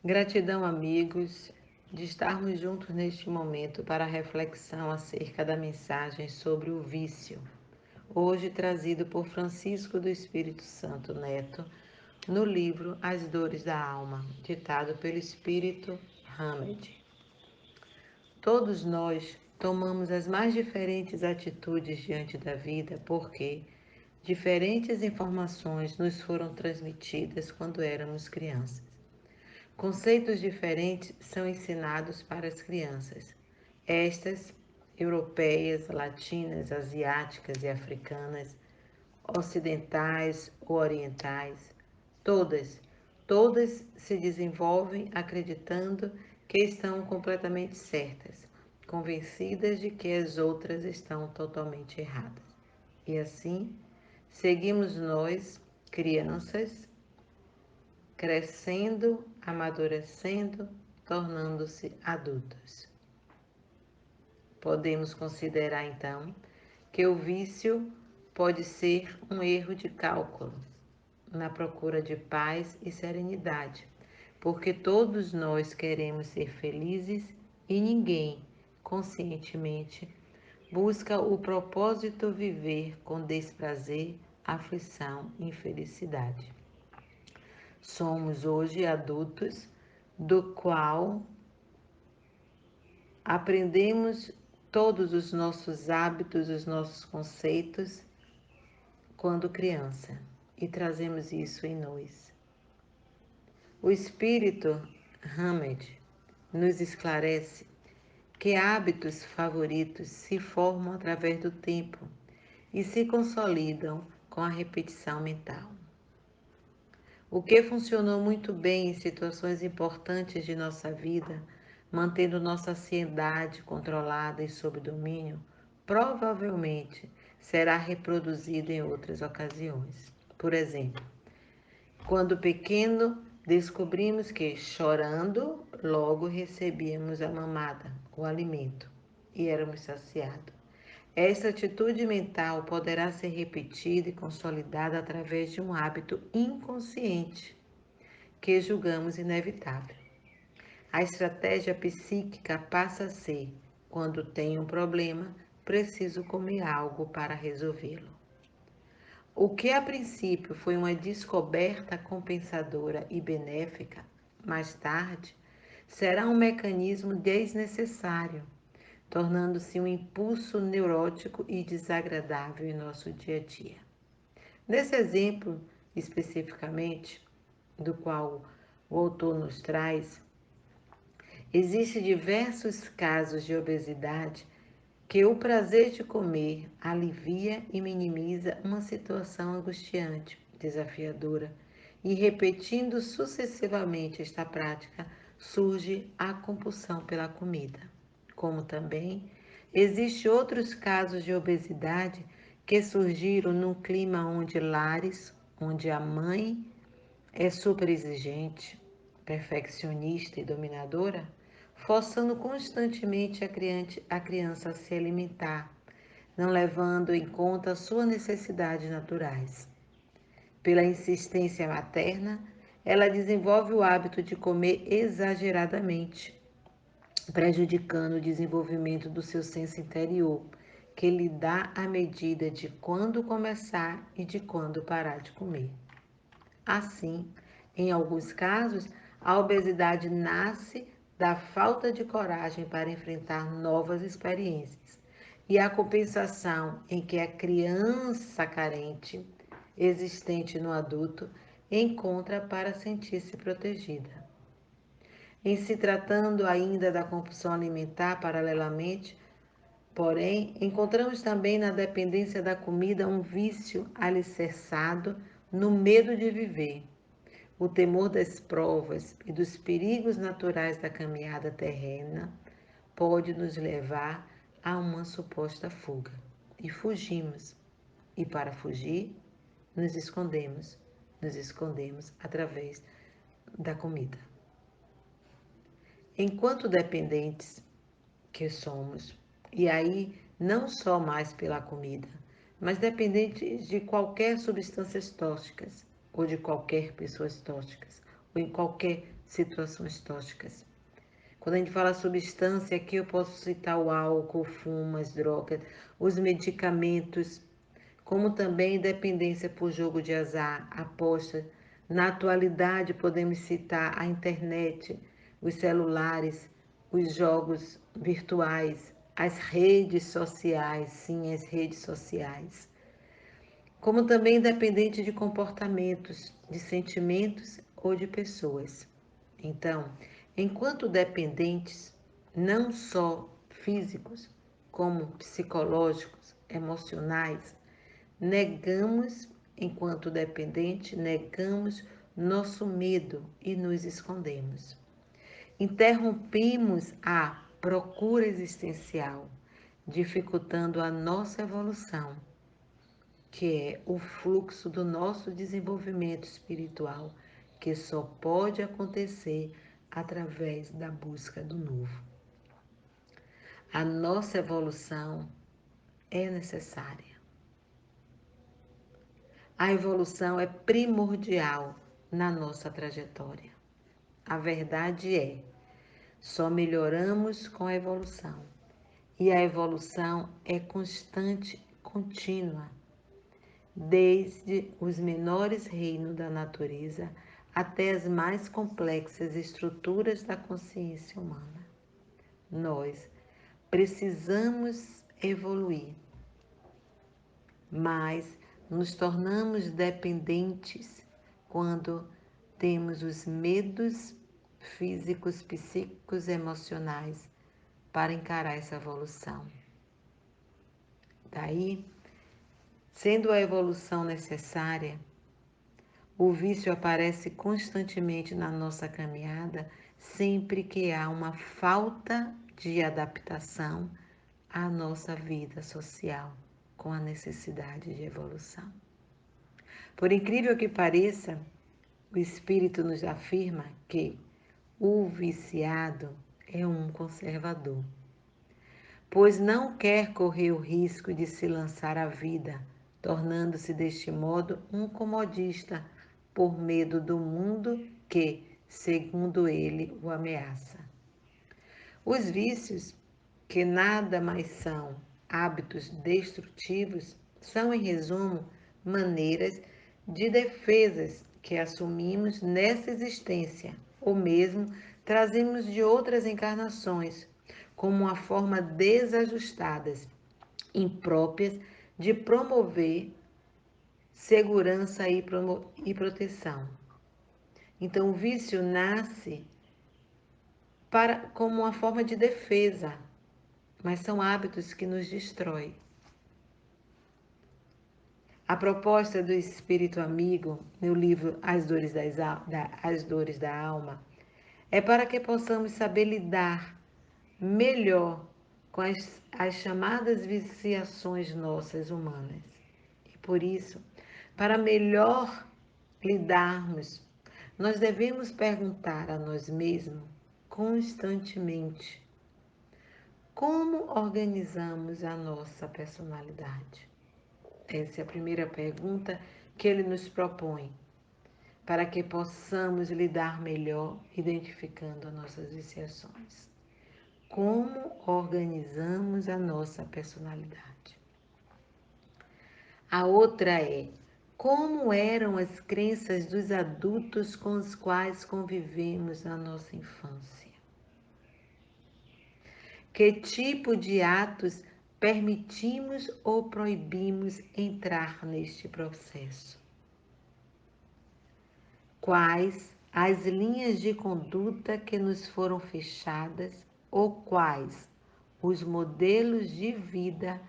Gratidão, amigos, de estarmos juntos neste momento para a reflexão acerca da mensagem sobre o vício, hoje trazido por Francisco do Espírito Santo Neto, no livro As Dores da Alma, ditado pelo Espírito Hamed. Todos nós tomamos as mais diferentes atitudes diante da vida porque diferentes informações nos foram transmitidas quando éramos crianças. Conceitos diferentes são ensinados para as crianças. Estas, europeias, latinas, asiáticas e africanas, ocidentais ou orientais, todas se desenvolvem acreditando que estão completamente certas, convencidas de que as outras estão totalmente erradas. E assim, seguimos nós, crianças, crescendo, amadurecendo, tornando-se adultos. Podemos considerar então que o vício pode ser um erro de cálculo na procura de paz e serenidade, porque todos nós queremos ser felizes e ninguém, conscientemente, busca o propósito viver com desprazer, aflição e infelicidade. Somos hoje adultos, do qual aprendemos todos os nossos hábitos, os nossos conceitos quando criança e trazemos isso em nós. O Espírito Hamed nos esclarece que hábitos favoritos se formam através do tempo e se consolidam com a repetição mental. O que funcionou muito bem em situações importantes de nossa vida, mantendo nossa ansiedade controlada e sob domínio, provavelmente será reproduzido em outras ocasiões. Por exemplo, quando pequeno, descobrimos que, chorando, logo recebíamos a mamada, o alimento, e éramos saciados. Essa atitude mental poderá ser repetida e consolidada através de um hábito inconsciente que julgamos inevitável. A estratégia psíquica passa a ser: quando tenho um problema, preciso comer algo para resolvê-lo. O que a princípio foi uma descoberta compensadora e benéfica, mais tarde será um mecanismo desnecessário, tornando-se um impulso neurótico e desagradável em nosso dia a dia. Nesse exemplo, especificamente, do qual o autor nos traz, existem diversos casos de obesidade que o prazer de comer alivia e minimiza uma situação angustiante, desafiadora, e repetindo sucessivamente esta prática, surge a compulsão pela comida. Como também existem outros casos de obesidade que surgiram num clima onde lares, onde a mãe é super exigente, perfeccionista e dominadora, forçando constantemente a criança a se alimentar, não levando em conta suas necessidades naturais. Pela insistência materna, ela desenvolve o hábito de comer exageradamente, prejudicando o desenvolvimento do seu senso interior, que lhe dá a medida de quando começar e de quando parar de comer. Assim, em alguns casos, a obesidade nasce da falta de coragem para enfrentar novas experiências e a compensação em que a criança carente existente no adulto encontra para sentir-se protegida. Em se tratando ainda da compulsão alimentar, paralelamente, porém, encontramos também na dependência da comida um vício alicerçado no medo de viver. O temor das provas e dos perigos naturais da caminhada terrena pode nos levar a uma suposta fuga. E fugimos. E para fugir, nos escondemos através da comida. Enquanto dependentes que somos, e aí não só mais pela comida, mas dependentes de qualquer substâncias tóxicas, ou de qualquer pessoas tóxicas, ou em qualquer situações tóxicas. Quando a gente fala substância, aqui eu posso citar o álcool, o fumo, as drogas, os medicamentos, como também dependência por jogo de azar, aposta. Na atualidade, podemos citar a internet, os celulares, os jogos virtuais, as redes sociais, sim, as redes sociais. Como também dependente de comportamentos, de sentimentos ou de pessoas. Então, enquanto dependentes, não só físicos, como psicológicos, emocionais, negamos, enquanto dependente, negamos nosso medo e nos escondemos. Interrompemos a procura existencial, dificultando a nossa evolução, que é o fluxo do nosso desenvolvimento espiritual, que só pode acontecer através da busca do novo. A nossa evolução é necessária. A evolução é primordial na nossa trajetória. A verdade é, só melhoramos com a evolução. E a evolução é constante, contínua, desde os menores reinos da natureza até as mais complexas estruturas da consciência humana. Nós precisamos evoluir, mas nos tornamos dependentes quando temos os medos físicos, psíquicos, emocionais para encarar essa evolução. Daí, sendo a evolução necessária, o vício aparece constantemente na nossa caminhada sempre que há uma falta de adaptação à nossa vida social com a necessidade de evolução. Por incrível que pareça, o Espírito nos afirma que o viciado é um conservador, pois não quer correr o risco de se lançar à vida, tornando-se deste modo um comodista por medo do mundo que, segundo ele, o ameaça. Os vícios, que nada mais são hábitos destrutivos, são, em resumo, maneiras de defesas que assumimos nessa existência, ou mesmo trazemos de outras encarnações, como uma forma desajustadas, impróprias de promover segurança e proteção. Então, o vício nasce como uma forma de defesa, mas são hábitos que nos destroem. A proposta do Espírito Amigo, no livro As Dores da Alma, é para que possamos saber lidar melhor com as chamadas viciações nossas humanas. E por isso, para melhor lidarmos, nós devemos perguntar a nós mesmos constantemente como organizamos a nossa personalidade. Essa é a primeira pergunta que ele nos propõe, para que possamos lidar melhor identificando as nossas viciações. Como organizamos a nossa personalidade? A outra é: como eram as crenças dos adultos com os quais convivemos na nossa infância? Que tipo de atos permitimos ou proibimos entrar neste processo? Quais as linhas de conduta que nos foram fechadas ou quais os modelos de vida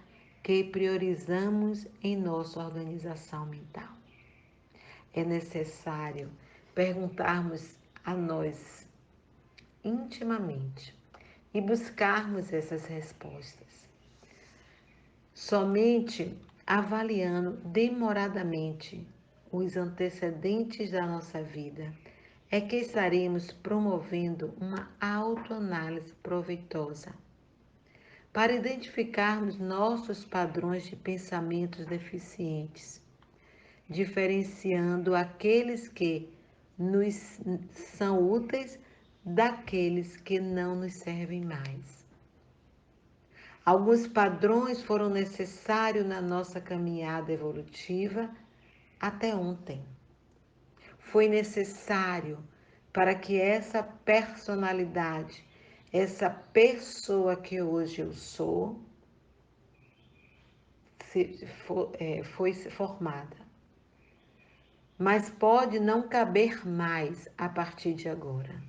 que priorizamos em nossa organização mental? É necessário perguntarmos a nós intimamente e buscarmos essas respostas. Somente avaliando demoradamente os antecedentes da nossa vida é que estaremos promovendo uma autoanálise proveitosa para identificarmos nossos padrões de pensamentos deficientes, diferenciando aqueles que nos são úteis daqueles que não nos servem mais. Alguns padrões foram necessários na nossa caminhada evolutiva até ontem. Foi necessário para que essa personalidade, essa pessoa que hoje eu sou, foi formada. Mas pode não caber mais a partir de agora.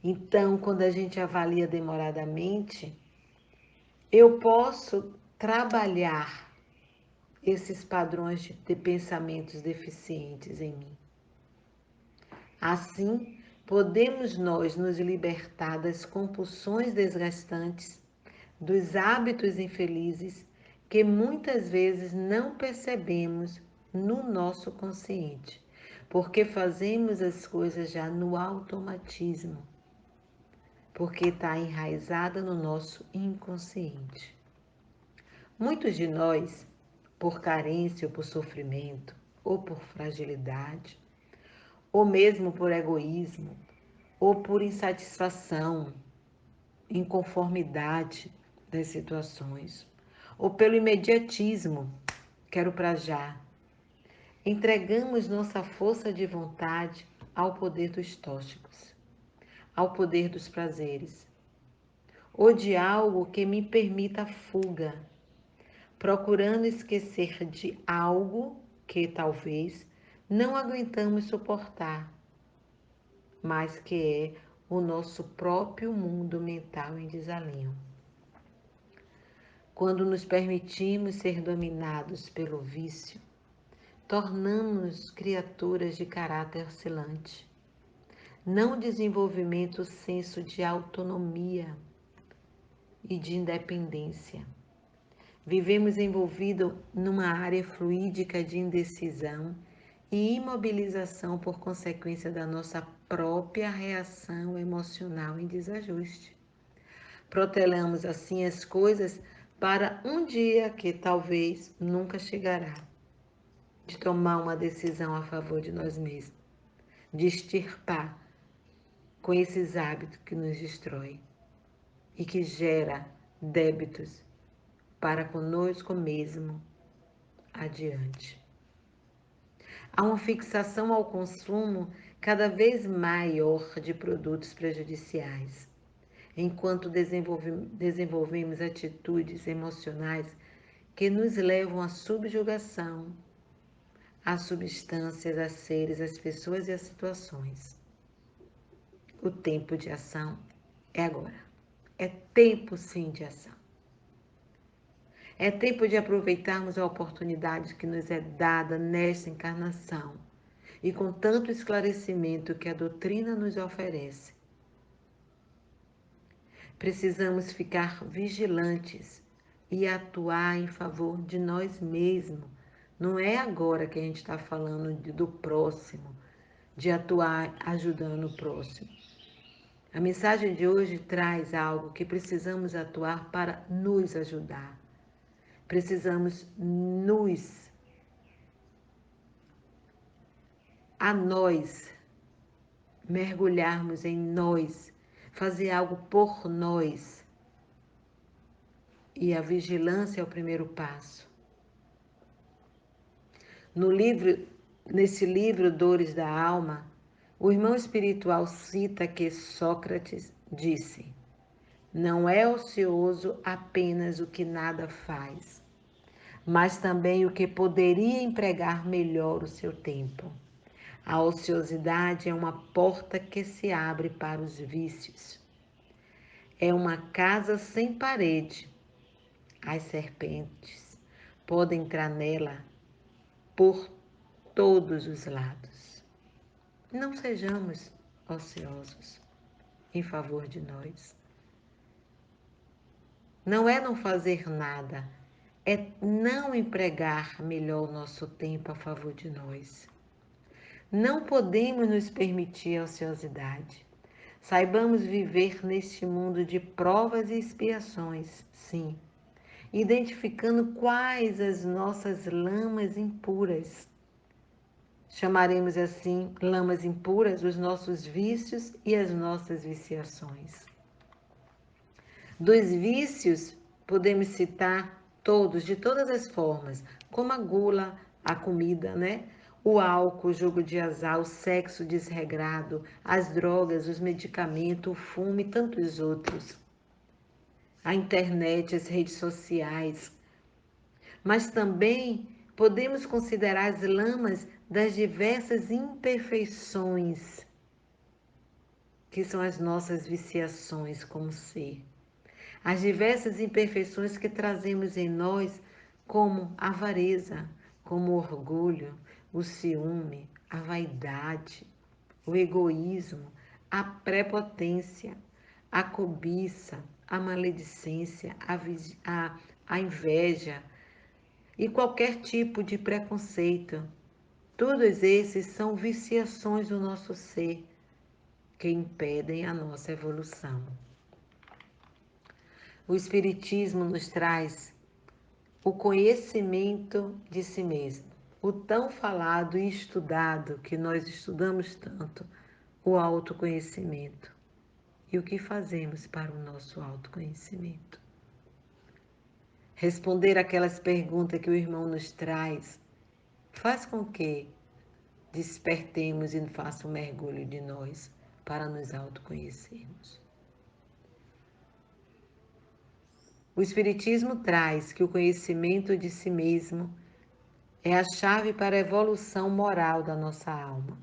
Então, quando a gente avalia demoradamente, eu posso trabalhar esses padrões de pensamentos deficientes em mim. Assim, podemos nós nos libertar das compulsões desgastantes, dos hábitos infelizes que muitas vezes não percebemos no nosso consciente, porque fazemos as coisas já no automatismo, porque está enraizada no nosso inconsciente. Muitos de nós, por carência ou por sofrimento, ou por fragilidade, ou mesmo por egoísmo, ou por insatisfação, inconformidade das situações, ou pelo imediatismo, quero para já, entregamos nossa força de vontade ao poder dos tóxicos, ao poder dos prazeres, ou de algo que me permita a fuga, procurando esquecer de algo que talvez não aguentamos suportar, mas que é o nosso próprio mundo mental em desalinho. Quando nos permitimos ser dominados pelo vício, tornamos-nos criaturas de caráter oscilante, não desenvolvimento o senso de autonomia e de independência. Vivemos envolvidos numa área fluídica de indecisão e imobilização por consequência da nossa própria reação emocional em desajuste. Protelamos assim as coisas para um dia que talvez nunca chegará, de tomar uma decisão a favor de nós mesmos, de extirpar com esses hábitos que nos destroem e que gera débitos para conosco mesmo adiante. Há uma fixação ao consumo cada vez maior de produtos prejudiciais, enquanto desenvolvemos atitudes emocionais que nos levam à subjugação, às substâncias, a seres, às pessoas e às situações. O tempo de ação é agora. É tempo, sim, de ação. É tempo de aproveitarmos a oportunidade que nos é dada nesta encarnação e com tanto esclarecimento que a doutrina nos oferece. Precisamos ficar vigilantes e atuar em favor de nós mesmos. Não é agora que a gente está falando do próximo, de atuar ajudando o próximo. A mensagem de hoje traz algo que precisamos atuar para nos ajudar. Precisamos a nós, mergulharmos em nós, fazer algo por nós. E a vigilância é o primeiro passo. Nesse livro Dores da Alma, o irmão espiritual cita que Sócrates disse: não é ocioso apenas o que nada faz, mas também o que poderia empregar melhor o seu tempo. A ociosidade é uma porta que se abre para os vícios. É uma casa sem parede. As serpentes podem entrar nela por todos os lados. Não sejamos ociosos em favor de nós. Não é não fazer nada, é não empregar melhor o nosso tempo a favor de nós. Não podemos nos permitir a ociosidade. Saibamos viver neste mundo de provas e expiações, sim, identificando quais as nossas lamas impuras, Chamaremos assim lamas impuras os nossos vícios e as nossas viciações. Dos vícios, podemos citar todos, de todas as formas, como a gula, a comida, né? O álcool, o jogo de azar, o sexo desregrado, as drogas, os medicamentos, o fumo e tantos outros. A internet, as redes sociais. Mas também podemos considerar as lamas das diversas imperfeições, que são as nossas viciações como ser. As diversas imperfeições que trazemos em nós, como a avareza, como o orgulho, o ciúme, a vaidade, o egoísmo, a prepotência, a cobiça, a maledicência, a inveja e qualquer tipo de preconceito. Todos esses são viciações do nosso ser que impedem a nossa evolução. O Espiritismo nos traz o conhecimento de si mesmo, o tão falado e estudado, que nós estudamos tanto, o autoconhecimento. E o que fazemos para o nosso autoconhecimento? Responder aquelas perguntas que o irmão nos traz faz com que despertemos e faça um mergulho de nós para nos autoconhecermos. O Espiritismo traz que o conhecimento de si mesmo é a chave para a evolução moral da nossa alma.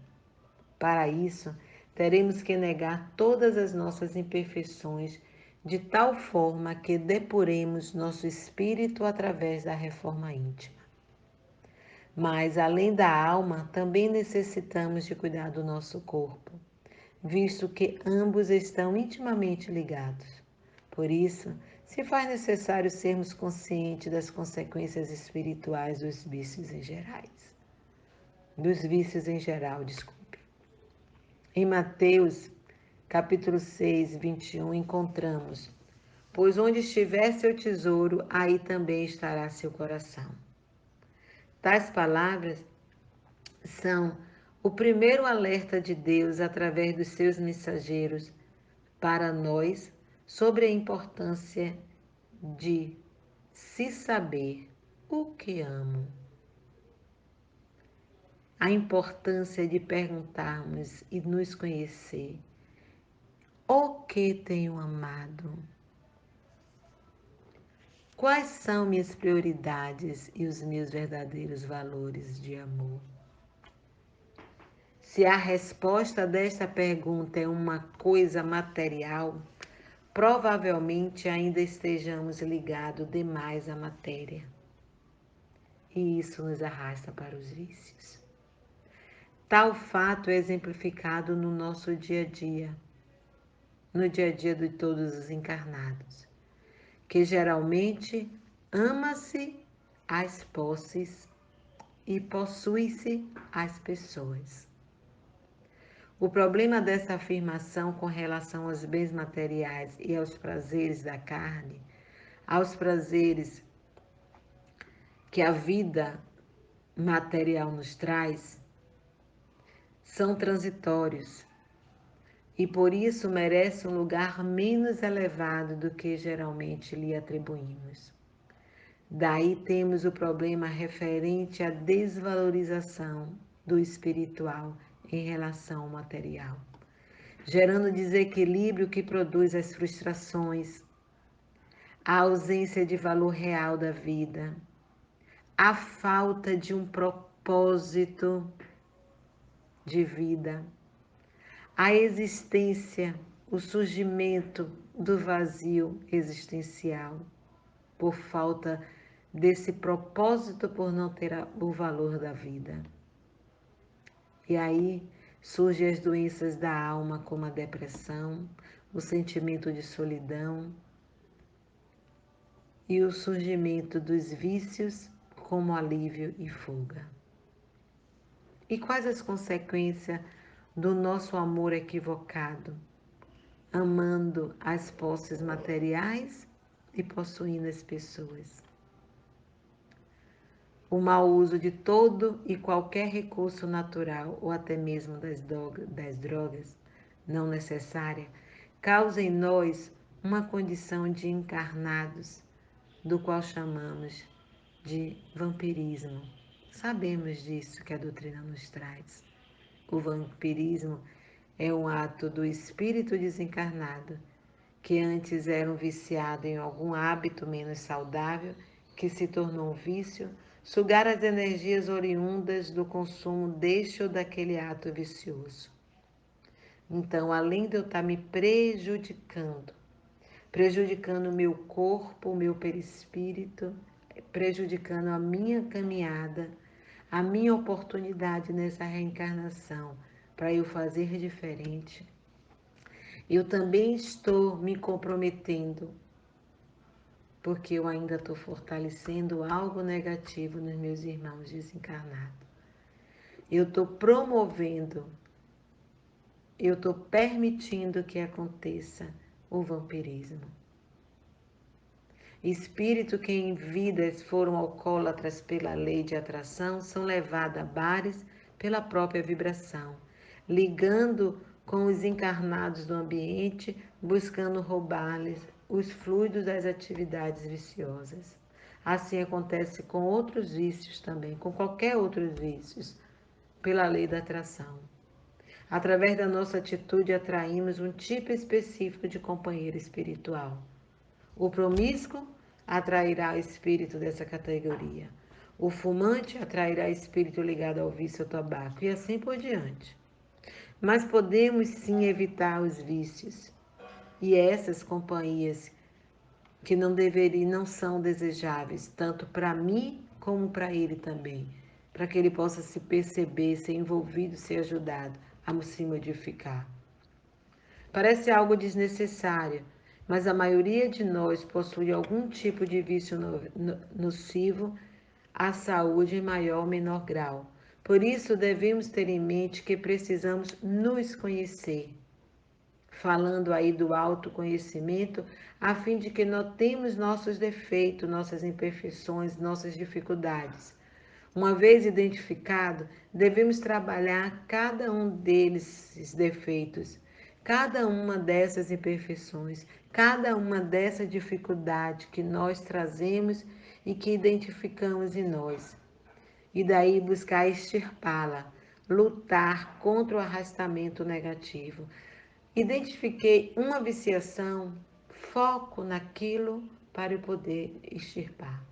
Para isso, teremos que negar todas as nossas imperfeições de tal forma que depuremos nosso espírito através da reforma íntima. Mas, além da alma, também necessitamos de cuidar do nosso corpo, visto que ambos estão intimamente ligados. Por isso, se faz necessário sermos conscientes das consequências espirituais dos vícios em geral, desculpe. Em Mateus, capítulo 6, 21, encontramos: pois onde estiver seu tesouro, aí também estará seu coração. Tais palavras são o primeiro alerta de Deus através dos seus mensageiros para nós sobre a importância de se saber o que amo. A importância de perguntarmos e nos conhecer o que tenho amado. Quais são minhas prioridades e os meus verdadeiros valores de amor? Se a resposta desta pergunta é uma coisa material, provavelmente ainda estejamos ligados demais à matéria. E isso nos arrasta para os vícios. Tal fato é exemplificado no nosso dia a dia, no dia a dia de todos os encarnados, que geralmente ama-se as posses e possui-se as pessoas. O problema dessa afirmação com relação aos bens materiais e aos prazeres da carne, aos prazeres que a vida material nos traz, são transitórios e por isso merece um lugar menos elevado do que geralmente lhe atribuímos. Daí temos o problema referente à desvalorização do espiritual em relação ao material, gerando desequilíbrio que produz as frustrações, a ausência de valor real da vida, a falta de um propósito de vida, a existência, o surgimento do vazio existencial, por falta desse propósito, por não ter o valor da vida. E aí surgem as doenças da alma, como a depressão, o sentimento de solidão e o surgimento dos vícios como alívio e fuga. E quais as consequências do nosso amor equivocado, amando as posses materiais e possuindo as pessoas? o mau uso de todo e qualquer recurso natural ou até mesmo das drogas não necessárias causa em nós uma condição de encarnados, do qual chamamos de vampirismo. Sabemos disso que a doutrina nos traz. O vampirismo é um ato do espírito desencarnado, que antes era um viciado em algum hábito menos saudável, que se tornou um vício, sugar as energias oriundas do consumo deste ou daquele ato vicioso. Então, além de eu estar me prejudicando o meu corpo, o meu perispírito, prejudicando a minha caminhada, a minha oportunidade nessa reencarnação para eu fazer diferente, eu também estou me comprometendo, porque eu ainda estou fortalecendo algo negativo nos meus irmãos desencarnados. Eu estou promovendo, eu estou permitindo que aconteça o vampirismo. Espírito que em vidas foram alcoólatras pela lei de atração são levados a bares pela própria vibração, ligando com os encarnados do ambiente, buscando roubar-lhes os fluidos das atividades viciosas. Assim acontece com outros vícios também, com qualquer outros vícios, pela lei da atração. Através da nossa atitude, atraímos um tipo específico de companheiro espiritual. O promíscuo atrairá espírito dessa categoria. O fumante atrairá espírito ligado ao vício ao tabaco e assim por diante. Mas podemos sim evitar os vícios e essas companhias que não são desejáveis, tanto para mim como para ele também, para que ele possa se perceber, ser envolvido, ser ajudado a se modificar. Parece algo desnecessário, mas a maioria de nós possui algum tipo de vício nocivo à saúde em maior ou menor grau. Por isso, devemos ter em mente que precisamos nos conhecer, falando aí do autoconhecimento, a fim de que notemos nossos defeitos, nossas imperfeições, nossas dificuldades. Uma vez identificado, devemos trabalhar cada um desses defeitos, cada uma dessas imperfeições, cada uma dessa dificuldade que nós trazemos e que identificamos em nós. E daí buscar extirpá-la, lutar contra o arrastamento negativo. Identifiquei uma viciação, foco naquilo para eu poder extirpar.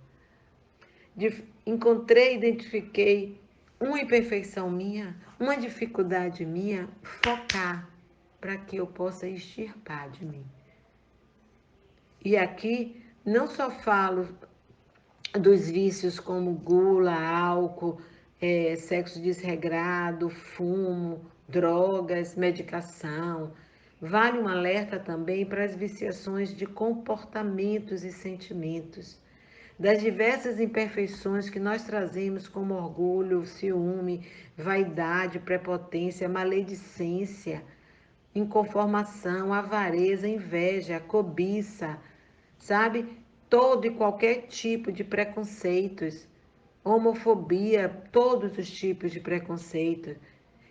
Identifiquei uma imperfeição minha, uma dificuldade minha, focar para que eu possa extirpar de mim. E aqui não só falo dos vícios como gula, álcool, sexo desregrado, fumo, drogas, medicação. Vale um alerta também para as viciações de comportamentos e sentimentos, das diversas imperfeições que nós trazemos como orgulho, ciúme, vaidade, prepotência, maledicência, inconformação, avareza, inveja, cobiça, sabe? Todo e qualquer tipo de preconceitos, homofobia, todos os tipos de preconceito,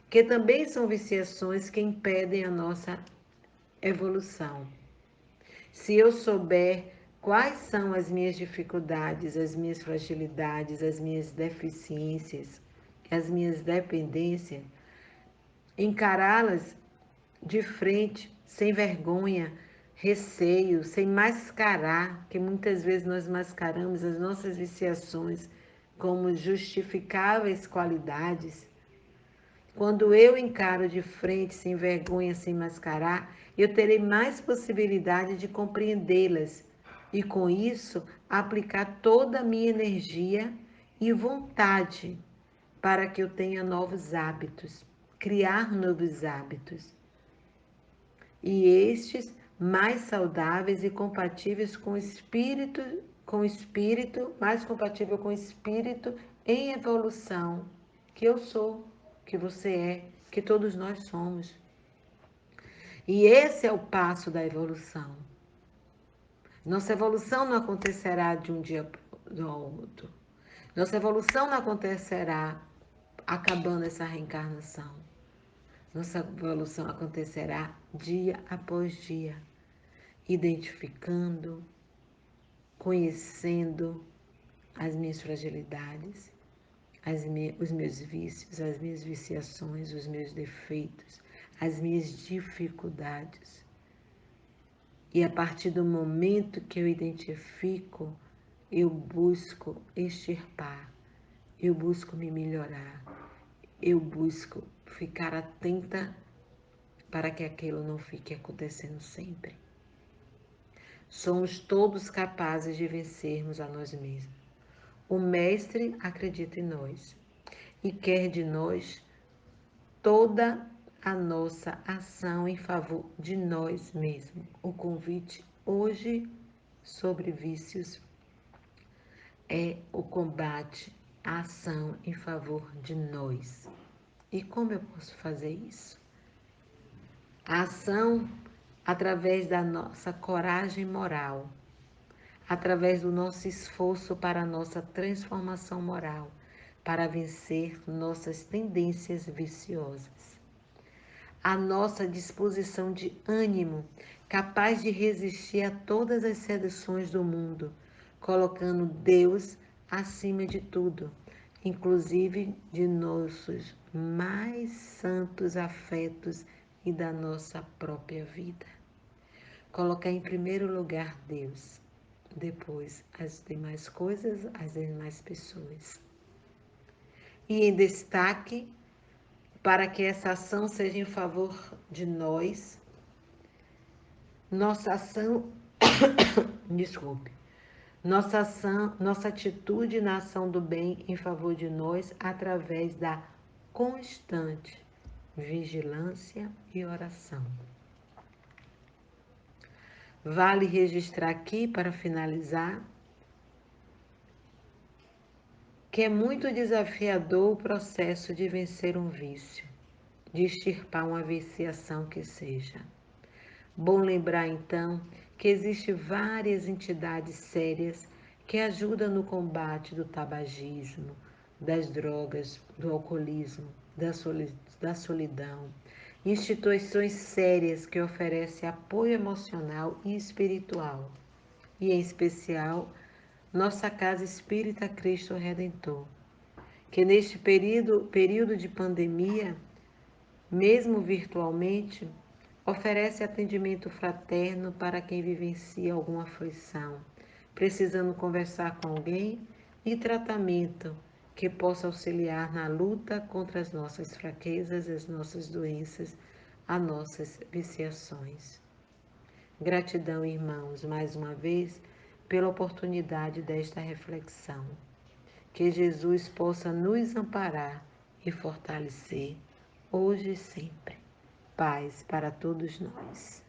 que também são viciações que impedem a nossa evolução. Se eu souber quais são as minhas dificuldades, as minhas fragilidades, as minhas deficiências, as minhas dependências, encará-las de frente, sem vergonha, receio, sem mascarar, que muitas vezes nós mascaramos as nossas viciações como justificáveis qualidades. Quando eu encaro de frente, sem vergonha, sem mascarar, eu terei mais possibilidade de compreendê-las e, com isso, aplicar toda a minha energia e vontade para que eu tenha novos hábitos, criar novos hábitos. E estes mais saudáveis e compatíveis com o espírito, mais compatível com o espírito em evolução, que eu sou, que você é, que todos nós somos. E esse é o passo da evolução. Nossa evolução não acontecerá de um dia para o outro. Nossa evolução não acontecerá acabando essa reencarnação. Nossa evolução acontecerá dia após dia, identificando, conhecendo as minhas fragilidades, os meus vícios, as minhas viciações, os meus defeitos, as minhas dificuldades. E a partir do momento que eu identifico, eu busco extirpar, eu busco me melhorar, eu busco ficar atenta para que aquilo não fique acontecendo sempre. Somos todos capazes de vencermos a nós mesmos. O Mestre acredita em nós e quer de nós toda a nossa ação em favor de nós mesmos. O convite hoje sobre vícios é o combate, a ação em favor de nós. E como eu posso fazer isso? A ação através da nossa coragem moral, através do nosso esforço para a nossa transformação moral, para vencer nossas tendências viciosas. A nossa disposição de ânimo, capaz de resistir a todas as seduções do mundo, colocando Deus acima de tudo, inclusive de nossos mais santos afetos e da nossa própria vida. Colocar em primeiro lugar Deus, depois as demais coisas, as demais pessoas. E em destaque, para que essa ação seja em favor de nós, nossa ação, desculpe, nossa atitude na ação do bem em favor de nós através da constante vigilância e oração. Vale registrar aqui, para finalizar, que é muito desafiador o processo de vencer um vício, de extirpar uma viciação que seja. Bom lembrar, então, que existem várias entidades sérias que ajudam no combate do tabagismo, das drogas, do alcoolismo, da solidão. Instituições sérias que oferecem apoio emocional e espiritual. E, em especial, nossa Casa Espírita Cristo Redentor, que neste período de pandemia, mesmo virtualmente, oferece atendimento fraterno para quem vivencia alguma aflição, precisando conversar com alguém, e tratamento que possa auxiliar na luta contra as nossas fraquezas, as nossas doenças, as nossas viciações. Gratidão, irmãos, mais uma vez, pela oportunidade desta reflexão. Que Jesus possa nos amparar e fortalecer, hoje e sempre. Paz para todos nós.